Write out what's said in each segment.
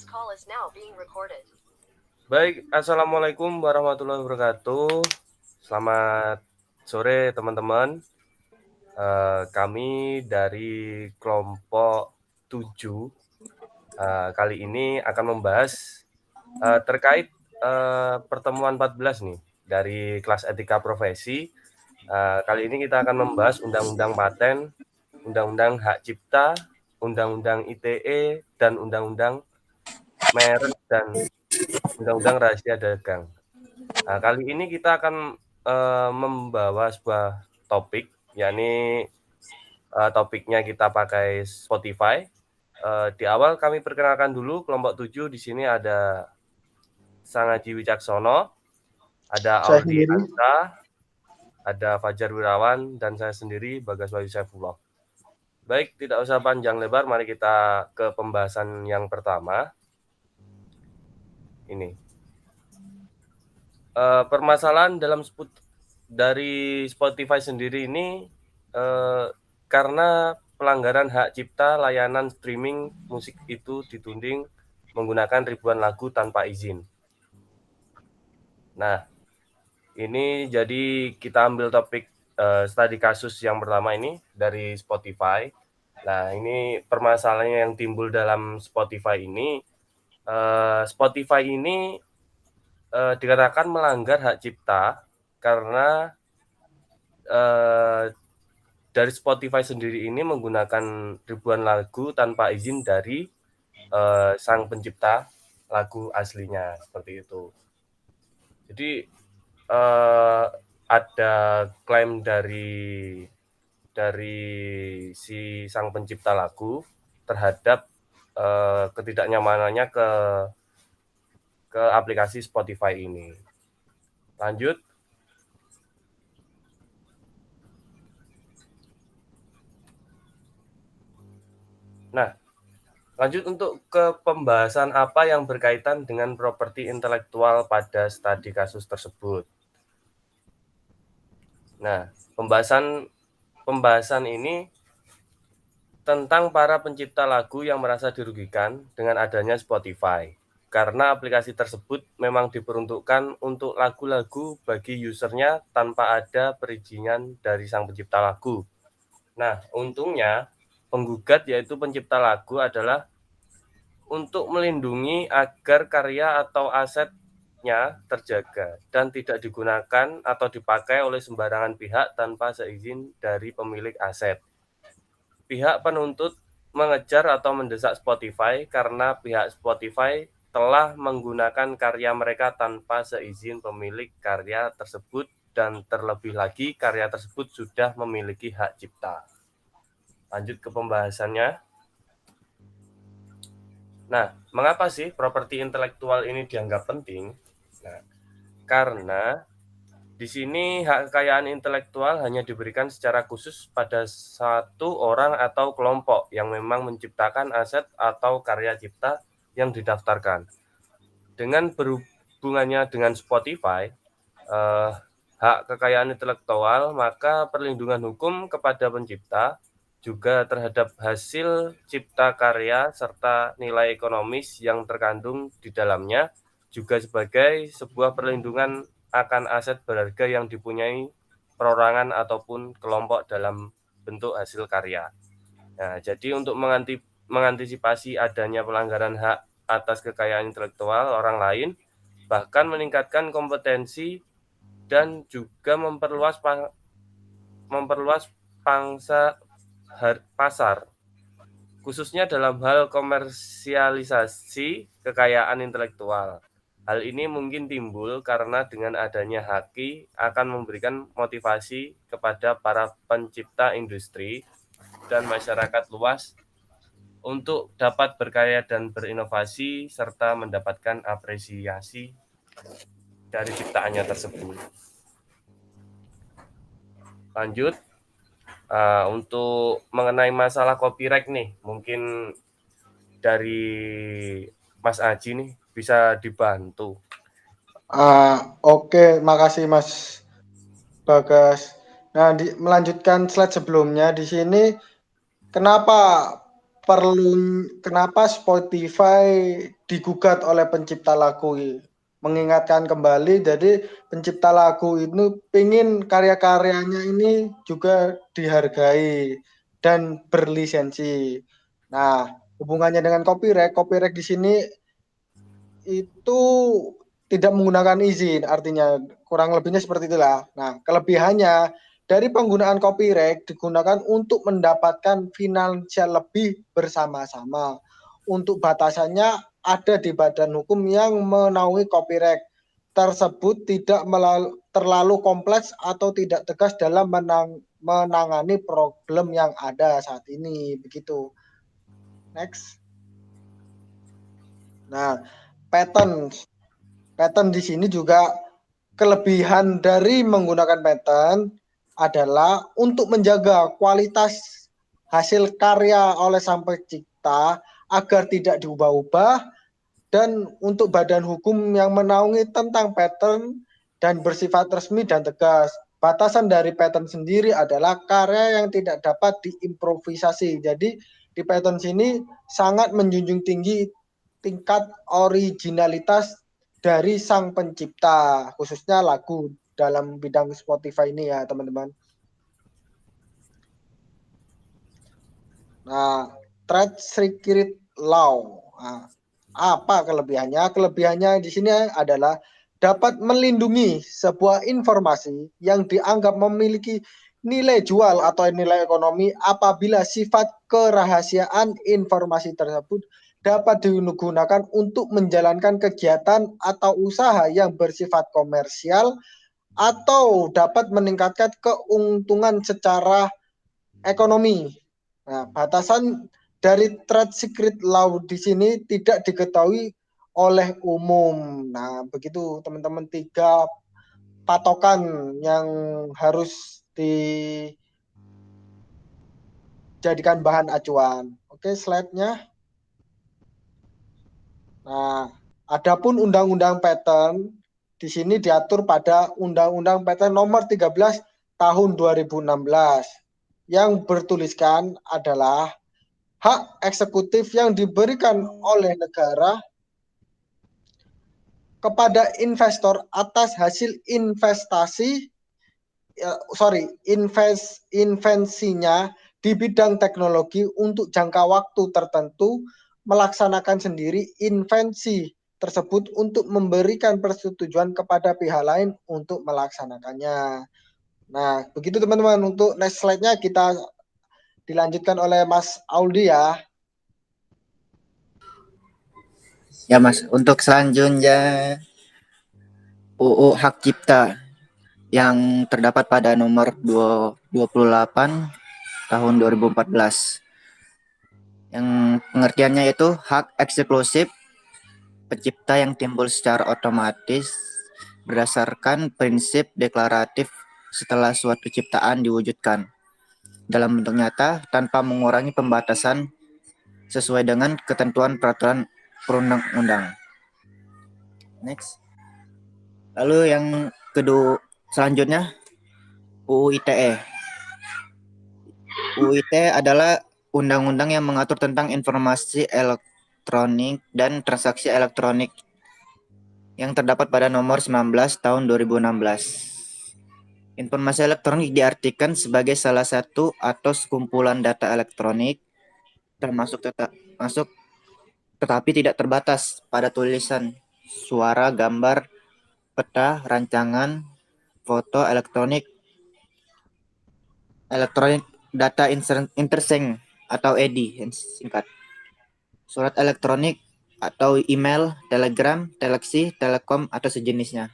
call is now being recorded. Baik, Assalamualaikum warahmatullahi wabarakatuh. Selamat sore teman-teman. Kami dari kelompok 7 kali ini akan membahas terkait pertemuan 14 nih dari kelas etika profesi. Kali ini kita akan membahas Undang-Undang Paten, Undang-Undang Hak Cipta, Undang-Undang ITE, dan Undang-Undang Merek dan Undang-Undang Rahasia Dagang. Nah, kali ini kita akan membawa sebuah topik, yakni topiknya kita pakai Spotify. Di awal kami perkenalkan dulu kelompok 7. Di sini ada Sangaji Wicaksono, ada Saya Audi sendiri. Anta, ada Fajar Wirawan, dan saya sendiri Bagas Wahyu Saifullah. Baik, tidak usah panjang lebar, mari kita ke pembahasan yang pertama. Ini permasalahan dari Spotify sendiri ini karena pelanggaran hak cipta layanan streaming musik itu dituding menggunakan ribuan lagu tanpa izin. Nah, ini jadi kita ambil topik studi kasus yang pertama ini dari Spotify. Nah, ini permasalahannya yang timbul dalam Spotify ini. Spotify ini dikatakan melanggar hak cipta karena dari Spotify sendiri ini menggunakan ribuan lagu tanpa izin dari sang pencipta lagu aslinya, seperti itu. Jadi ada klaim dari si sang pencipta lagu terhadap ketidaknyamanannya ke aplikasi Spotify ini. Lanjut. Nah, lanjut untuk ke pembahasan apa yang berkaitan dengan properti intelektual pada studi kasus tersebut. Nah, pembahasan ini tentang para pencipta lagu yang merasa dirugikan dengan adanya Spotify. Karena aplikasi tersebut memang diperuntukkan untuk lagu-lagu bagi usernya tanpa ada perizinan dari sang pencipta lagu. Nah, untungnya penggugat yaitu pencipta lagu adalah untuk melindungi agar karya atau asetnya terjaga dan tidak digunakan atau dipakai oleh sembarangan pihak tanpa seizin dari pemilik aset. Pihak penuntut mengejar atau mendesak Spotify karena pihak Spotify telah menggunakan karya mereka tanpa seizin pemilik karya tersebut dan terlebih lagi karya tersebut sudah memiliki hak cipta. Lanjut ke pembahasannya. Nah, mengapa sih properti intelektual ini dianggap penting? Nah, karena di sini hak kekayaan intelektual hanya diberikan secara khusus pada satu orang atau kelompok yang memang menciptakan aset atau karya cipta yang didaftarkan. Dengan berhubungannya dengan Spotify, hak kekayaan intelektual, maka perlindungan hukum kepada pencipta juga terhadap hasil cipta karya serta nilai ekonomis yang terkandung di dalamnya juga sebagai sebuah perlindungan akan aset berharga yang dipunyai perorangan ataupun kelompok dalam bentuk hasil karya. Nah, jadi untuk mengantisipasi adanya pelanggaran hak atas kekayaan intelektual orang lain, bahkan meningkatkan kompetensi dan juga memperluas pangsa pasar, khususnya dalam hal komersialisasi kekayaan intelektual. Hal ini mungkin timbul karena dengan adanya haki akan memberikan motivasi kepada para pencipta industri dan masyarakat luas untuk dapat berkarya dan berinovasi serta mendapatkan apresiasi dari ciptaannya tersebut. Lanjut. Untuk mengenai masalah copyright nih, mungkin dari Mas Aji nih bisa dibantu. Oke, makasih Mas Bagas. Nah, melanjutkan slide sebelumnya di sini, kenapa kenapa Spotify digugat oleh pencipta lagu, mengingatkan kembali, jadi pencipta lagu itu pingin karya-karyanya ini juga dihargai dan berlisensi. Nah, hubungannya dengan copyright di sini itu tidak menggunakan izin, artinya kurang lebihnya seperti itulah. Nah, kelebihannya dari penggunaan copyright digunakan untuk mendapatkan finansial lebih bersama-sama. Untuk batasannya ada di badan hukum yang menaungi copyright tersebut, tidak terlalu kompleks atau tidak tegas dalam menangani problem yang ada saat ini. Begitu. Next. Nah, patent. Patent di sini juga kelebihan dari menggunakan patent adalah untuk menjaga kualitas hasil karya oleh sang pencipta agar tidak diubah-ubah, dan untuk badan hukum yang menaungi tentang patent dan bersifat resmi dan tegas. Batasan dari patent sendiri adalah karya yang tidak dapat diimprovisasi. Jadi di patent sini sangat menjunjung tinggi tingkat originalitas dari sang pencipta, khususnya lagu dalam bidang Spotify ini ya teman-teman. Nah, Trade Secret Law. Nah, apa kelebihannya? Kelebihannya di sini adalah dapat melindungi sebuah informasi yang dianggap memiliki nilai jual atau nilai ekonomi apabila sifat kerahasiaan informasi tersebut dapat digunakan untuk menjalankan kegiatan atau usaha yang bersifat komersial atau dapat meningkatkan keuntungan secara ekonomi. Nah, batasan dari trade secret law di sini tidak diketahui oleh umum. Nah, begitu teman-teman, 3 patokan yang harus dijadikan bahan acuan. Oke, slide-nya. Nah, adapun undang-undang patent di sini diatur pada Undang-Undang Patent Nomor 13 Tahun 2016 yang bertuliskan adalah hak eksekutif yang diberikan oleh negara kepada investor atas hasil invensinya di bidang teknologi untuk jangka waktu tertentu, melaksanakan sendiri invensi tersebut untuk memberikan persetujuan kepada pihak lain untuk melaksanakannya. Nah, begitu teman-teman. Untuk next slide-nya kita dilanjutkan oleh Mas Audi ya. Ya Mas, untuk selanjutnya UU Hak Cipta yang terdapat pada nomor 28 tahun 2014. Yang pengertiannya itu hak eksklusif pencipta yang timbul secara otomatis berdasarkan prinsip deklaratif setelah suatu ciptaan diwujudkan dalam bentuk nyata tanpa mengurangi pembatasan sesuai dengan ketentuan peraturan perundang-undang. Next. Lalu yang kedua selanjutnya UU ITE. UU ITE adalah undang-undang yang mengatur tentang informasi elektronik dan transaksi elektronik yang terdapat pada nomor 19 tahun 2016. Informasi elektronik diartikan sebagai salah satu atau sekumpulan data elektronik termasuk tetapi tidak terbatas pada tulisan, suara, gambar, peta, rancangan, foto, elektronik data intersing atau EDI yang singkat, surat elektronik atau email, telegram, teleksi, telekom atau sejenisnya.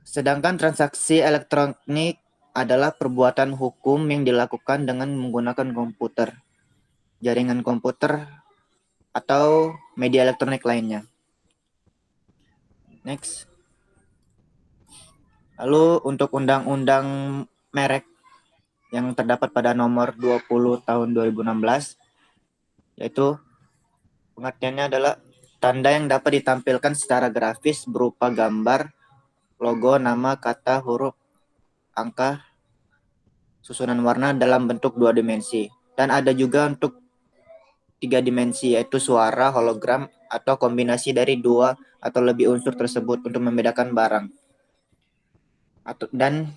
Sedangkan transaksi elektronik adalah perbuatan hukum yang dilakukan dengan menggunakan komputer, jaringan komputer, atau media elektronik lainnya. Next. Lalu untuk undang-undang merek yang terdapat pada nomor 20 tahun 2016, yaitu pengertiannya adalah tanda yang dapat ditampilkan secara grafis berupa gambar, logo, nama, kata, huruf, angka, susunan warna dalam bentuk 2 dimensi. Dan ada juga untuk tiga dimensi, yaitu suara, hologram, atau kombinasi dari dua atau lebih unsur tersebut untuk membedakan barang. Dan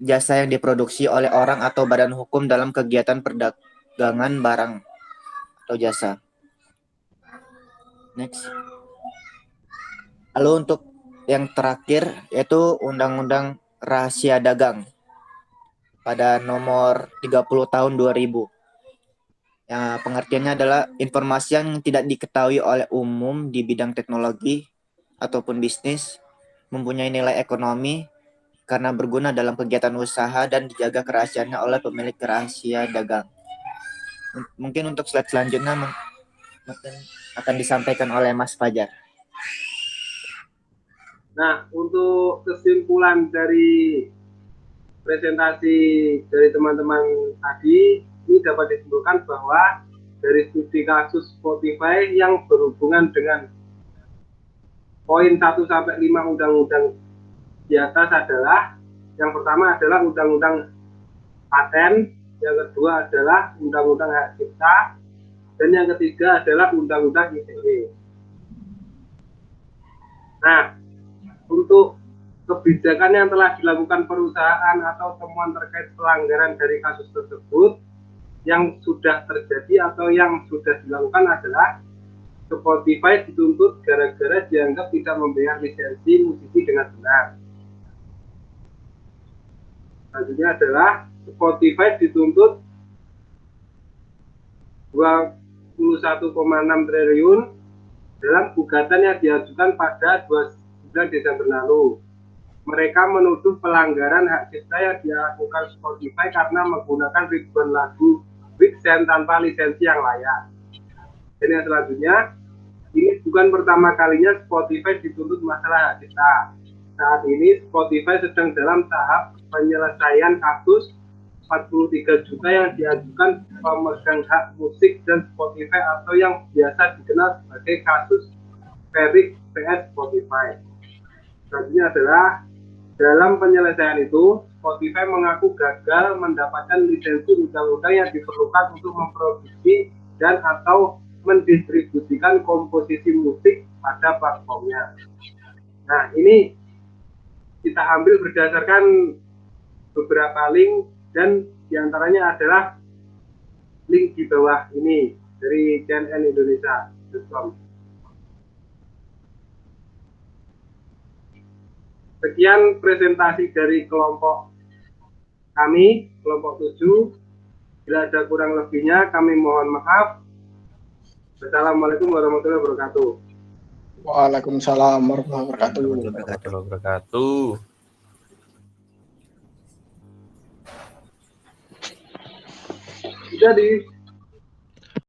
jasa yang diproduksi oleh orang atau badan hukum dalam kegiatan perdagangan barang atau jasa. Next. Lalu untuk yang terakhir yaitu Undang-Undang Rahasia Dagang pada nomor 30 tahun 2000. Ya, pengertiannya adalah informasi yang tidak diketahui oleh umum di bidang teknologi ataupun bisnis, mempunyai nilai ekonomi karena berguna dalam kegiatan usaha dan dijaga kerahasiaannya oleh pemilik rahasia dagang. Mungkin untuk slide selanjutnya mungkin akan disampaikan oleh Mas Fajar. Nah, untuk kesimpulan dari presentasi dari teman-teman tadi, ini dapat disimpulkan bahwa dari studi kasus Spotify yang berhubungan dengan poin 1 sampai 5 undang-undang di atas adalah, yang pertama adalah undang-undang paten, yang kedua adalah undang-undang hak cipta, dan yang ketiga adalah undang-undang ITE. Nah, untuk kebijakan yang telah dilakukan perusahaan atau temuan terkait pelanggaran dari kasus tersebut yang sudah terjadi atau yang sudah dilakukan adalah Spotify dituntut gara-gara dianggap tidak membayar lisensi musisi dengan benar. Selanjutnya adalah Spotify dituntut 21,6 triliun dalam gugatan yang diajukan pada 29 Desember lalu. Mereka menuduh pelanggaran hak cipta yang dilakukan Spotify karena menggunakan ribuan lagu Big Sean tanpa lisensi yang layak. Dan yang selanjutnya, ini bukan pertama kalinya Spotify dituntut masalah hak cipta. Saat ini Spotify sedang dalam tahap penyelesaian kasus 43 juta yang diajukan pemegang hak musik dan Spotify atau yang biasa dikenal sebagai kasus Ferik vs Spotify. Selanjutnya adalah dalam penyelesaian itu, Spotify mengaku gagal mendapatkan lisensi undang-undang yang diperlukan untuk memproduksi dan atau mendistribusikan komposisi musik pada platformnya. Nah, ini kita ambil berdasarkan beberapa link dan diantaranya adalah link di bawah ini dari cnnindonesia.com. Sekian presentasi dari kelompok kami, kelompok 7. Bila ada kurang lebihnya, kami mohon maaf. Assalamualaikum warahmatullahi wabarakatuh. Waalaikumsalam warahmatullahi Warahmatullahi wabarakatuh. Jadi